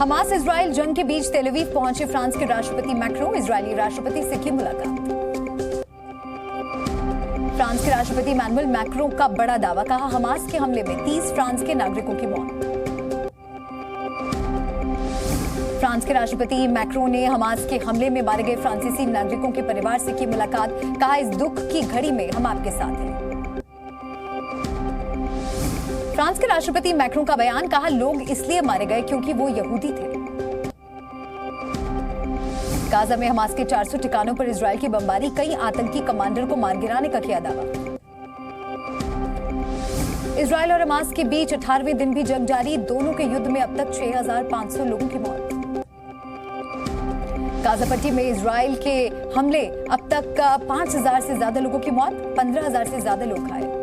Hamas Israel जंग के बीच तेल अवीव पहुंचे फ्रांस के राष्ट्रपति मैक्रों, इजरायली राष्ट्रपति से की मुलाकात। फ्रांस के राष्ट्रपति इमैनुअल मैक्रों का बड़ा दावा, कहा हमास के हमले में 30 फ्रांस के नागरिकों की मौत। फ्रांस के राष्ट्रपति मैक्रों ने हमास के हमले में मारे गए फ्रांसीसी नागरिकों के परिवार से की मुलाकात, कहा इस दुख की घड़ी में हम आपके साथ हैं। फ्रांस के राष्ट्रपति मैक्रों का बयान, कहा लोग इसलिए मारे गए क्योंकि वो यहूदी थे। गाजा में हमास के 400 ठिकानों पर इजरायल की बमबारी, कई आतंकी कमांडर को मार गिराने का किया दावा। इजरायल और हमास के बीच 18वें दिन भी जंग जारी, दोनों के युद्ध में अब तक 6500 लोगों की मौत। गाजा पट्टी में इजरायल के हमले, अब तक 5000 से ज्यादा लोगों की मौत, 15000 से ज्यादा लोग घायल।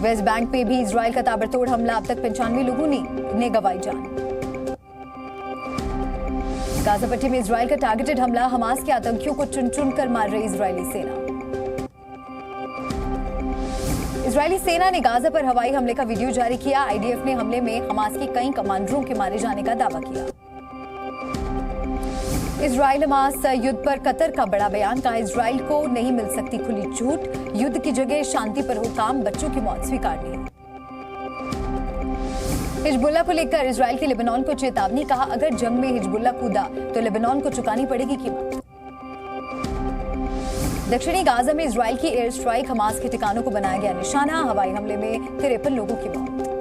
वेस्ट बैंक पे भी इजरायल का ताबड़तोड़ हमला, अब तक 95 लोगों ने गंवाई जान। गाजा पट्टी में इजरायल का टारगेटेड हमला, हमास के आतंकियों को चुन चुन कर मार रही इजरायली सेना। इजरायली सेना ने गाजा पर हवाई हमले का वीडियो जारी किया। आईडीएफ ने हमले में हमास के कई कमांडरों के मारे जाने का दावा किया। इजरायल हमास युद्ध पर कतर का बड़ा बयान, कहा इजरायल को नहीं मिल सकती खुली छूट, युद्ध की जगह शांति पर हो काम, बच्चों की मौत स्वीकारनी है। हिजबुल्लाह को लेकर इजरायल की लेबनान को चेतावनी, कहा अगर जंग में हिजबुल्लाह कूदा तो लेबनान को चुकानी पड़ेगी कीमत। दक्षिणी गाजा में इजरायल की एयर स्ट्राइक, हमास के ठिकानों को बनाया गया निशाना, हवाई हमले में 53 लोगों की मौत।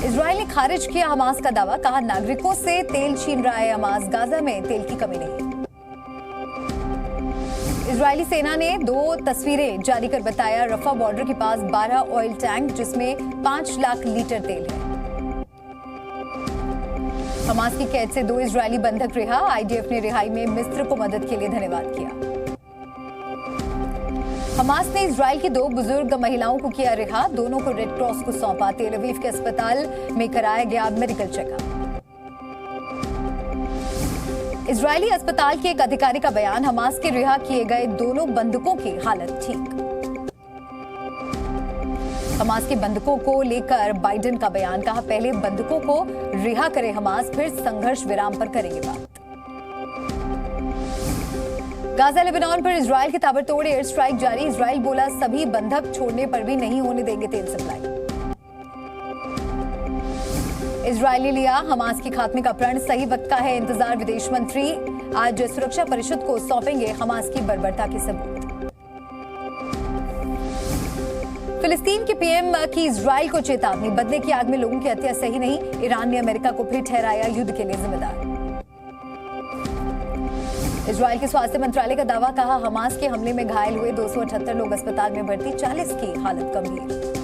इजरायल ने खारिज किया हमास का दावा, कहा नागरिकों से तेल छीन रहा है हमास, गाजा में तेल की कमी नहीं। इजरायली सेना ने 2 तस्वीरें जारी कर बताया, रफा बॉर्डर के पास 12 ऑयल टैंक जिसमें 5 लाख लीटर तेल है। हमास की कैद से 2 इजरायली बंधक रिहा, आईडीएफ ने रिहाई में मिस्र को मदद के लिए धन्यवाद किया। हमास ने इजरायल की 2 बुजुर्ग महिलाओं को किया रिहा, दोनों को रेड क्रॉस को सौंपा। तेल अवीव के अस्पताल में कराया गया मेडिकल चेकअप। इजरायली अस्पताल के एक अधिकारी का बयान, हमास के रिहा किए गए दोनों बंधकों की हालत ठीक। हमास के बंधकों को लेकर बाइडेन का बयान, कहा पहले बंधकों को रिहा करे हमास, फिर संघर्ष विराम पर करेंगे बात। गाजा लेबनान पर इजरायल के ताबड़तोड़ एयर स्ट्राइक जारी, इजरायल बोला सभी बंधक छोड़ने पर भी नहीं होने देंगे तेल सप्लाई। इजरायली लिया हमास के खात्मे का प्रण, सही वक्त का है इंतजार, विदेश मंत्री आज सुरक्षा परिषद को सौंपेंगे हमास की बर्बरता के सबूत। फिलिस्तीन के पीएम की इजरायल को चेतावनी, बदले की आग में लोगों की हत्या सही नहीं, ईरान ने अमेरिका को फिर ठहराया युद्ध के लिए जिम्मेदार। इजरायल के स्वास्थ्य मंत्रालय का दावा, कहा हमास के हमले में घायल हुए 278 लोग अस्पताल में भर्ती, 40 की हालत गंभीर।